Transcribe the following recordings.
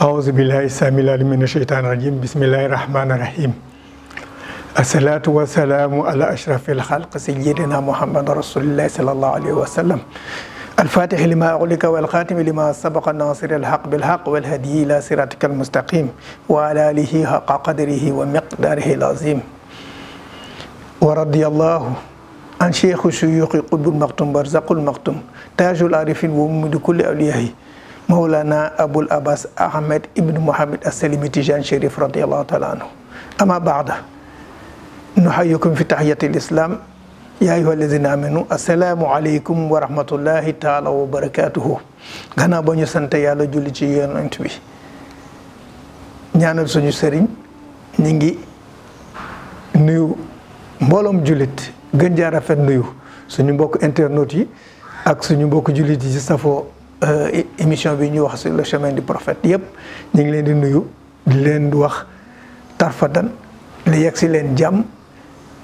أعوذ بالله السميع العليم من الشيطان الرجيم بسم الله الرحمن الرحيم الصلاة والسلام على أشرف الخلق سيدنا محمد رسول الله صلى الله عليه وسلم الفاتح لما أغلق والخاتم لما سبق الناصر الحق بالحق والهدي إلى صراطك المستقيم وعلى آله حق قدره ومقداره العظيم ورضي الله عن شيخ الشيوخ قطب المختوم برزق المختوم تاج العارفين وممد كل أوليائه مولانا أبو العباس أحمد ابن محمد السلمي تيجان شريف رضي الله تعالى عنه أما بعد نحييكم في تحية الإسلام يا أيها الذين آمنوا السلام عليكم ورحمة الله تعالى وبركاته غنا بني سانت يالا جولي ci yonent bi ñaanal suñu sëriñ ñi ngi nuyu mbolom julit gën jaar rafet nuyu suñu mbokk internet yi ak suñu mbokk julit yi ci safo émission bi ñu wax sur le chemin du prophète yépp ñi ngi leen di nuyu di leen di wax tarfadan li yegsi leen jàmm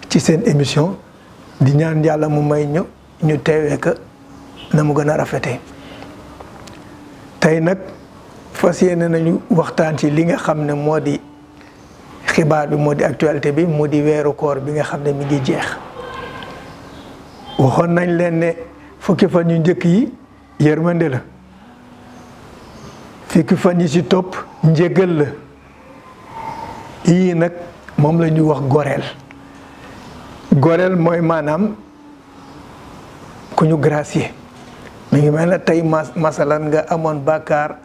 ci seen émission di ñaan yàlla mu may ñu teewee ka na mu gën a rafetee tey nag fas yéene nañu waxtaan ci li nga xam ne moo di xibaar bi moo di actualité bi moo di weeru koor bi nga xam ne mi ngi jeex waxoon nañ leen ne fukki fan yu njëkk yi yërmande la fukki fan yi ci topp njëgal la yii nag moom la ñuy wax goreel goreel mooy maanaam ku ñu gracier mi ngi mel ne tey masalan nga amoon bàkkaar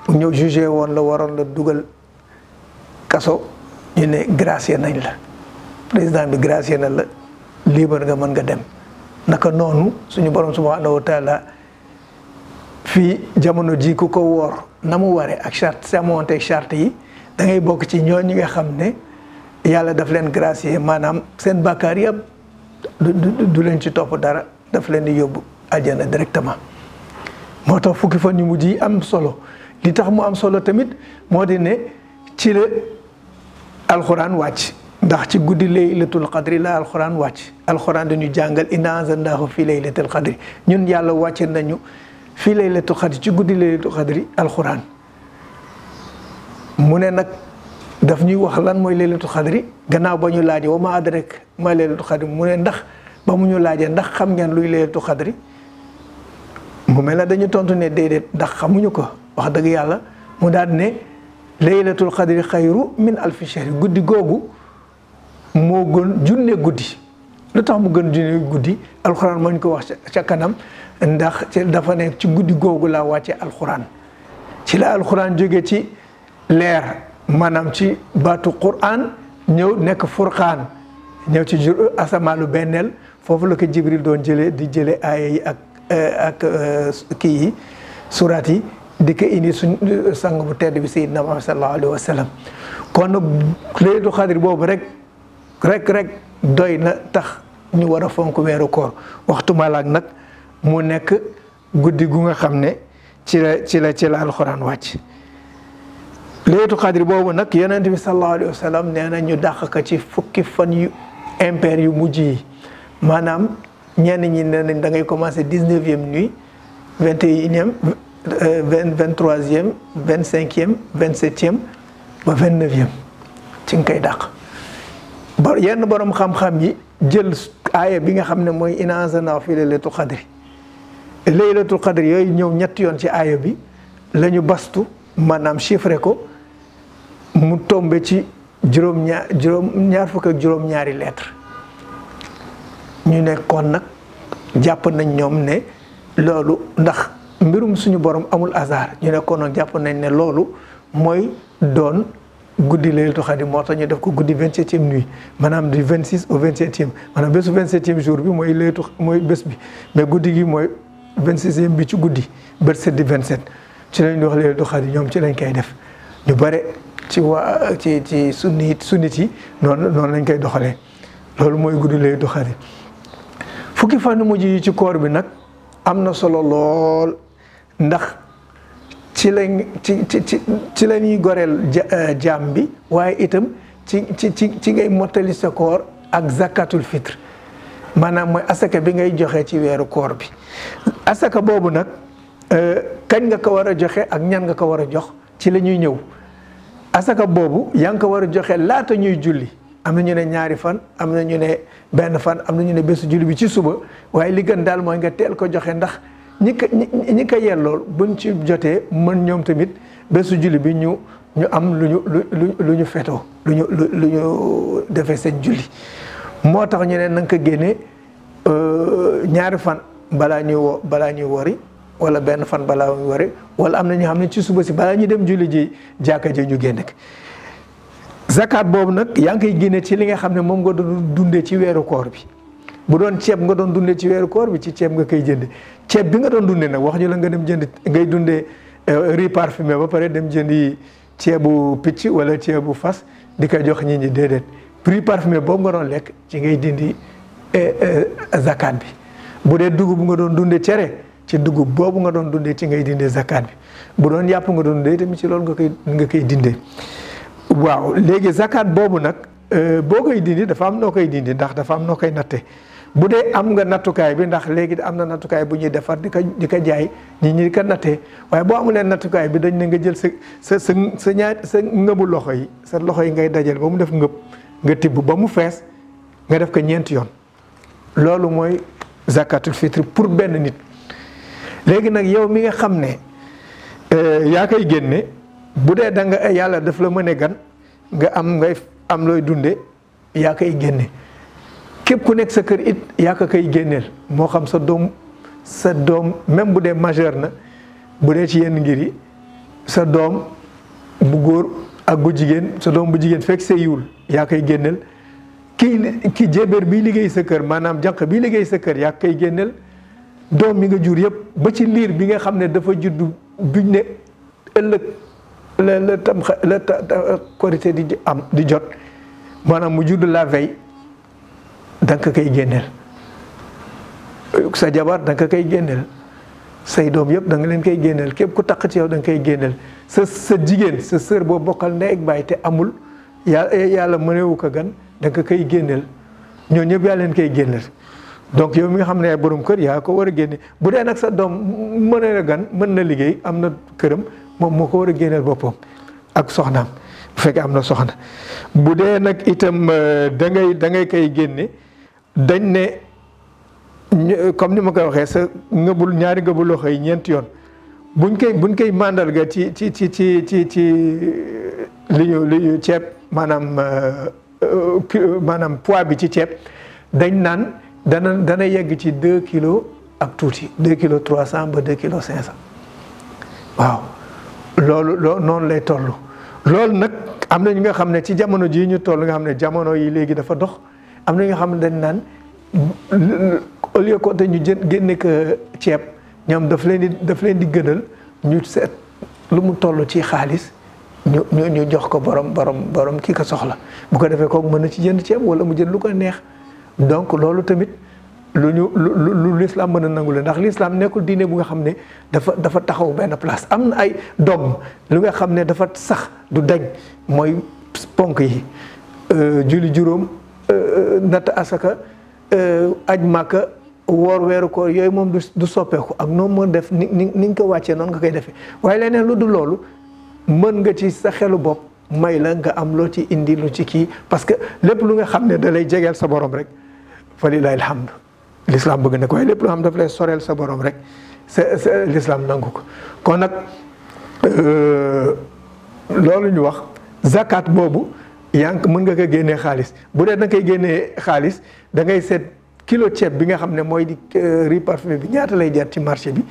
ñëw jugé woon la waroon la dugal kaso ñu ne gracier nañ la président bi gracier na la libre nga mën nga dem naka noonu suñu borom subhanahu wa taala fii jamono ji ku ko woor na mu waree ak charte samonte charte yi da ngay bokk ci ñooñu nga xam ne yàlla daf leen gracier maanaam seen bàkkaar yëpp du leen ci topp dara daf leen di yóbbu aljana directement moo tax fukki fan yu mujj yi am solo li tax mu am solo tamit moo di ne ci la alxuraan wàcc ndax ci guddi laylatul qadri la alxuraan wàcc alxuraan dañu jàngal inna anzalnahu fi laylatul qadri ñun yàlla wàcce nañu fii laylatul qadri ci guddi laylatul qadri alxuraan mu ne nag daf ñuy wax lan mooy laylatul qadri gannaaw ba ñu laajee wa ma adrak ma laylatul qadri mu ne ndax ba mu ñu laajee ndax xam ngeen luy laylatul qadri mu mel na dañu tontu ne déedéet ndax xamuñu ko wax dëgg yàlla mu daal ne laylatul qadri xayru min alfi shahri guddi googu moo gën junne guddi lu tax mu gën junne guddi alxuraan moo ñu ko wax ca kanam ndax dafa ne ci guddi googu laa wàcce alxuraan ci la alxuraan jóge ci leer maanaam ci baatu quraan ñëw nekk furqaan ñëw ci asamaalu benneel foofu la ko jibril doon di jële aaya yi ak kii yi suraat yi di ko indi suñ sang bu tedd bi sayyidina Muhammad sallallahu alayhi wa sallam kon nag laylatul qadr boobu rek doy na tax ñu war a fonk weeru koor waxtu malaak nag mu nekk guddi gu nga xam ne ci la alxuraan wàcc laylatul qadr boobu nag yonent bi sallallahu alayhi wa sallam nee na ñu dàq ko ci fukki fan yu impair yu mujj yi maanaam ñenn ñi nee nañ da ngay commencé 19e nuit 21e 23e 25e 27e ba 29e ci nga koy dàq ba yenn borom xam-xam yi jël aaya bi nga xam ne mooy inna anzalnahu fi laylatul qadri laylatul qadri yooyu ñëw ñetti yoon ci aaya bi la ñu bastu maanaam chiffré ko mu tombe ci ñaar fukk ak juróom-ñaari lettre ñu ne kon nag jàpp nañ ñoom ne loolu ndax mbirum suñu borom amul hasard ñu ne kon nag jàpp nañ ne loolu mooy doon guddi laylatul qadri moo tax ñu def ko guddi 27e nuit maanaam du 26 au 27e maanaam bésu 27e jour bi mooy bés bi mais guddi gi mooy 26e bi ci guddi bët set di 27 ci lañ wax laylatul qadri ñoom ci lañ koy def ñu bare ci waa ci sunnit yi noonu lañ koy doxalee loolu mooy guddi laylatul qadri fukki fan mujj yi ci koor bi nag am na solo lool ndax ci la ñuy goreel jaam bi waaye itam ci ngay mottali sa koor ak zakatul fitre maanaam mooy asaka bi ngay joxe ci weeru koor bi asaka boobu nag kañ nga ko war a joxe ak ñan nga ko war a jox ci la ñuy ñëw asaka boobu yaa ngi ko war a joxe laata ñuy julli. am na ñu ne ñaari fan am na ñu ne benn fan am na ñu ne bésu julli bi ci suba waaye li gën daal mooy nga teel ko joxe ndax ñi ko yellool buñ ci jotee mën ñoom tamit bésu julli bi ñu am lu ñu fetoo lu ñu defee seen julli moo tax ñu ne na nga ko génne ñaari fan balaa ñuy wori wala benn fan balaa ñuy wori wala am na ñoo xam ne ci suba si balaa ñu dem julli ji jàkka ji ñu génne ko zakat boobu nag yaa ngi koy génne ci li nga xam ne moom nga doon dundee ci weeru koor bi bu doon ceeb nga doon dundee ci weeru koor bi ci ceeb nga koy jënd ceeb bi nga doon dundee nag wax ñu la nga dem jënd ngay dundee riz parfumé ba pare dem jëndi ceebu picc wala ceebu fas di ko jox nit ñi déedéet riz parfumé boobu nga doon lekk ci ngay dindi zakat bi bu dee dugub nga doon dundee cere ci dugub boobu nga doon dundee ci ngay dindee zakat bi bu doon yàpp nga doon dundee tamit ci loolu nga koy dindee waaw léegi zakat boobu nag boo koy dindi dafa am noo koy dindi ndax dafa am noo koy natte bu dee am nga nattukaay bi ndax léegi am na nattukaay bu ñuy defar di ko jaay ñi di ko nattee waaye boo amulee nattukaay bi dañ ne nga jël sa ngëbu loxo yi sa loxo yi ngay dajal ba mu def ngëb nga tibb ba mu fees nga def ko ñeenti yoon loolu mooy zakatul fitri pour benn nit léegi nag yow mi nga xam ne yaa koy génne bu dee da nga yàlla daf la mën a gan ngay am looy dunde yaa koy génne képp ku nekk sa kër it yaa ko koy génneel moo xam sa doom même bu dee majeur na bu dee ci yenn ngir yi sa doom bu góor ak bu jigéen sa doom bu jigéen fekk sëyiwul yaa koy génneel ki jébbéer bi liggéey sa kër maanaam jànq bi liggéey sa kër yaa koy génneel doom mi nga jur yëpp ba ci liir bi nga xam ne dafa juddu buñ ne ëllëg la korité di jot maanaam mu judd la veille da nga koy génneel sa jabar da nga koy génneel say doom yëpp da nga leen koy génneel képp ku taq ci yow da nga koy génneel sa jigéen sa sœur boo bokkal ndey ak baay te amul yàlla mënewu ko gan da nga koy génneel ñoo ñëpp yaa leen koy génneel donc yow mi nga xam ne ay borom kër yaa ko war a génne bu dee nag sa doom mën na gan mën na liggéey am na këram moom moo ko war a génneel boppam ak soxnaam bu fekkee am na soxna bu dee nag itam da ngay koy génne dañ ne comme ni ma koy waxee sa ñaari ngëbul loxo yi ñeenti yoon buñ koy màndarga ci li ñu ceeb maanaam poids bi ci ceeb dañ naan dana yegg ci 2 kilos ak tuuti 2 kilos 300 ba 2 kilos 500 waaw loolu noonu lay toll loolu nag am na ñu nga xam ne ci jamono jii ñu toll nga xam ne jamono yi léegi dafa dox am na ñu nga xam ne dañ naan au lieu que ñu génne ko ceeb ñoom daf leen di gënal ñu seet lu mu toll ci xaalis ñu jox ko borom kii ko soxla bu ko defee kooku mën na ci jënd ceeb wala mu jënd lu ko neex donc loolu tamit lu l'islam mën a nangu la ndax l'islam nekkul diine bu nga xam ne dafa taxaw benn place am na ay dogme lu nga xam ne dafa sax du dañ mooy ponk yi julli juróom natt asaka aj màkka woor weeru koor yooyu moom du soppeeku ak noonu mën def ni nga ko wàccee noonu nga koy defee waaye leneen lu dul loolu mën nga ci sa xelu bopp may la nga am loo ci indi lu ci kii parce que lépp lu nga xam ne da lay jegeel sa borom rek fa lillahi alhamdu l'islam bëgg na ko waaye lépp loo xam daf lay soreel sa borom rek sa l'islam nangu ko kon nag loolu ñu wax zakat boobu yaa ngi mën nga ko génnee xaalis bu dee da nga koy génnee xaalis da ngay seet kilo ceeb bi nga xam ne mooy di riz parfumé bi ñaata lay jar ci marché bi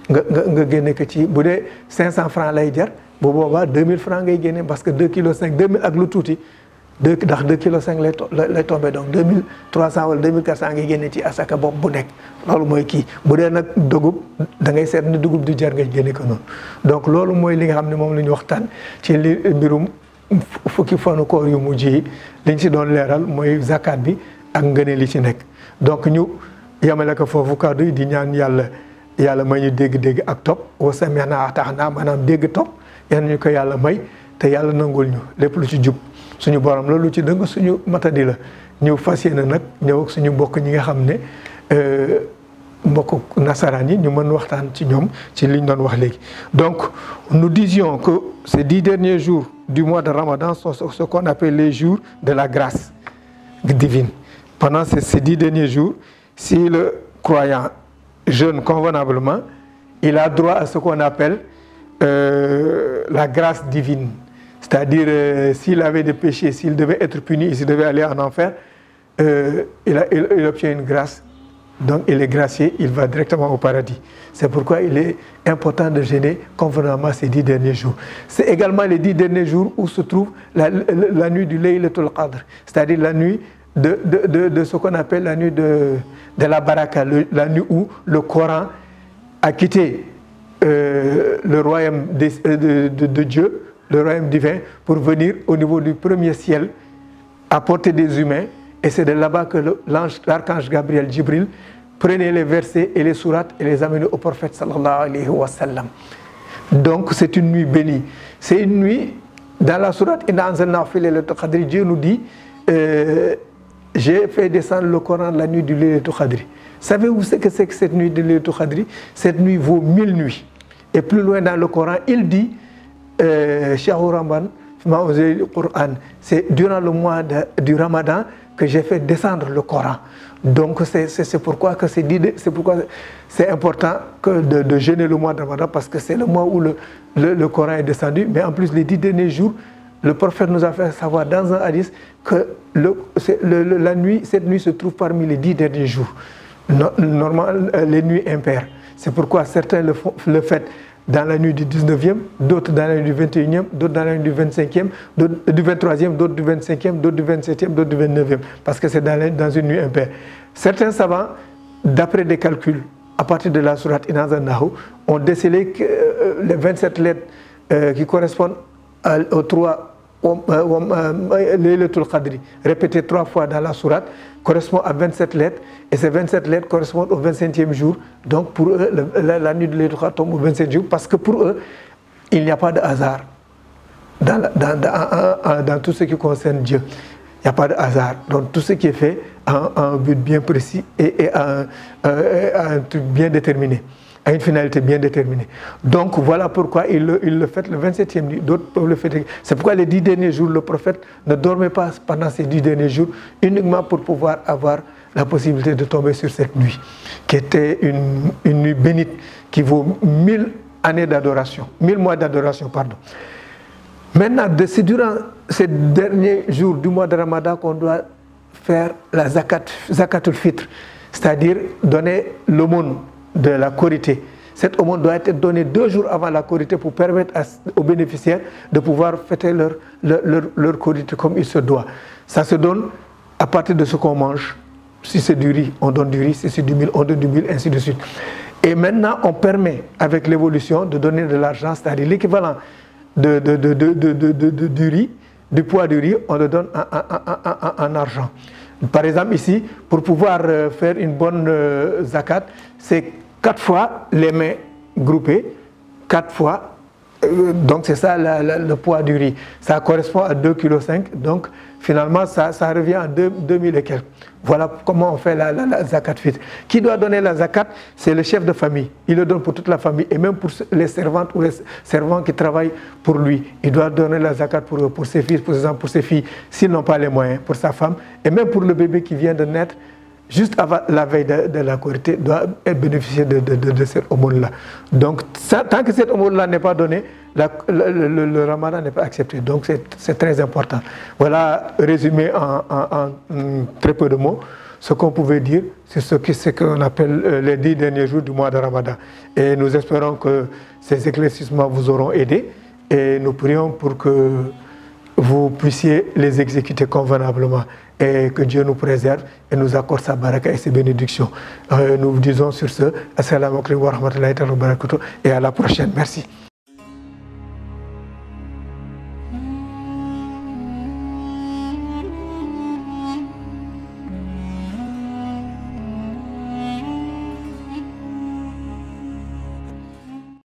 nga génne ko ci bu dee 500 francs lay jar bu boobaa 2000 francs ngay génne parce que 2 kilos 5 2000 ak lu tuuti ndax 2 kilos 5 lay tombé donc 2300 wala 2400 ngay génne ci asaka bopp bu nekk loolu mooy kii bu dee nag dugub da ngay seet ni dugub di jar ngay génne ko noonu donc loolu mooy li nga xam ne moom la ñu waxtaan ci li mbirum fukki fanu koor yu mujj yi liñ si doon leeral mooy zakat bi ak ngëneel li ci nekk donc ñu yemale ko foofu kàddu yi di ñaan yàlla may ñu dégg-dégg ak topp wa sami'na ata'na maanaam dégg topp yan ñu ko yàlla may te yàlla nangul ñu lépp lu ci jub suñu borom la lu ci dëng suñu matadi la ñu fas yéene nag ñëw ak suñu mbokk ñi nga xam ne mbokk nasaraan yi ñu mën waxtaan ci ñoom ci liñ doon wax léegi. Donc nous disions que ces 10 derniers jours du mois de Ramadan sont ce qu'on appelle les jours de la grâce divine. Pendant ces 10 derniers jours, si le croyant jeûne convenablement, il a droit à ce qu'on appelle la grâce divine. C'est-à-dire, s'il avait des péchés, s'il devait être puni, s'il devait aller en enfer, il obtient une grâce. Donc, il est gracié, il va directement au paradis. C'est pourquoi il est important de jeûner convenablement ces 10 derniers jours. C'est également les 10 derniers jours où se trouve la nuit du Laylatul Qadr, c'est-à-dire la nuit de ce qu'on appelle la nuit de la Baraka, la nuit où le Coran a quitté le royaume de Dieu, le royaume divin, pour venir au niveau du premier ciel, apporter des humains. Et c'est de là-bas que l'archange Gabriel, Jibril, prenait les versets et les sourates et les amenait au prophète sallallahu alayhi wa sallam. Donc c'est une nuit bénie. C'est une nuit, dans la sourate Inna anzalnahu fi laylatil qadri, Dieu nous dit j'ai fait descendre le Coran la nuit du Laylatul Qadri. Savez-vous ce que c'est que cette nuit du Laylatul Qadri? Cette nuit vaut 1000 nuits. Et plus loin dans le Coran, il dit Shahru Ramadan, c'est durant le mois du Ramadan que j'ai fait descendre le Coran. Donc c'est pourquoi c'est important de jeûner le mois de Ramadan, parce que c'est le mois où le Coran est descendu. Mais en plus, les 10 derniers jours, le prophète nous a fait savoir dans un hadith que cette nuit se trouve parmi les 10 derniers jours. Normalement, les nuits impaires. C'est pourquoi certains le font dans la nuit du 19e, d'autres dans la nuit du 21e, d'autres dans la nuit du 25e, d'autres du 23e, d'autres du 25e, d'autres du 27e, d'autres du 29e, parce que c'est dans une nuit impaire. Certains savants, d'après des calculs, à partir de la sourate Inna anzalnahu, ont décelé que les 27 lettres qui correspondent aux 3 Laylatul Qadri, répétées 3 fois dans la sourate, correspond à 27 lettres, et ces 27 lettres correspondent au 25e jour. Donc pour eux, la nuit de Laylatul Qadr tombe au 27e jour, parce que pour eux, il n'y a pas de hasard dans tout ce qui concerne Dieu. Il n'y a pas de hasard. Donc tout ce qui est fait a un but bien précis et a un truc bien déterminé, a une finalité bien déterminée. Donc voilà pourquoi il le fait le 27e nuit, d'autres peuvent le faire. C'est pourquoi les 10 derniers jours, le prophète ne dormait pas pendant ces 10 derniers jours, uniquement pour pouvoir avoir la possibilité de tomber sur cette nuit, qui était une nuit bénite, qui vaut 1000 années d'adoration, 1000 mois d'adoration, pardon. Maintenant, c'est durant ces derniers jours du mois de Ramadan qu'on doit faire la zakatul fitr, c'est-à-dire donner l'aumône de la Korité. Cette aumône doit être donnée 2 jours avant la Korité pour permettre aux bénéficiaires de pouvoir fêter leur Korité comme il se doit. Ça se donne à partir de ce qu'on mange. Si c'est du riz, on donne du riz. Si c'est du mil, on donne du mil, ainsi de suite. Et maintenant, on permet, avec l'évolution, de donner de l'argent, c'est-à-dire l'équivalent du riz, du poids du riz, on le donne en argent. Par exemple, ici, pour pouvoir faire une bonne zakat, c'est 4 fois les mains groupées, 4 fois, donc c'est ça le poids du riz. Ça correspond à 2,5 kg, donc finalement ça revient à 2000 et quelques. Voilà comment on fait la zakat fitr. Qui doit donner la zakat? C'est le chef de famille. Il le donne pour toute la famille, et même pour les servantes ou les servants qui travaillent pour lui. Il doit donner la zakat pour ses fils, pour ses filles, s'ils n'ont pas les moyens, pour sa femme, et même pour le bébé qui vient de naître, juste avant la veille de la Korité, doit bénéficier de cette aumône-là. Donc, tant que cette aumône-là n'est pas donnée, le Ramadan n'est pas accepté. Donc, c'est très important. Voilà, résumé en très peu de mots, ce qu'on pouvait dire sur ce qu'on appelle les 10 derniers jours du mois de Ramadan. Et nous espérons que ces éclaircissements vous auront aidé, et nous prions pour que vous puissiez les exécuter convenablement, et que Dieu nous préserve et nous accorde sa baraka et ses bénédictions. Nous vous disons sur ce, assalamu alaikum wa rahmatullahi wa barakatuh, et à la prochaine. Merci.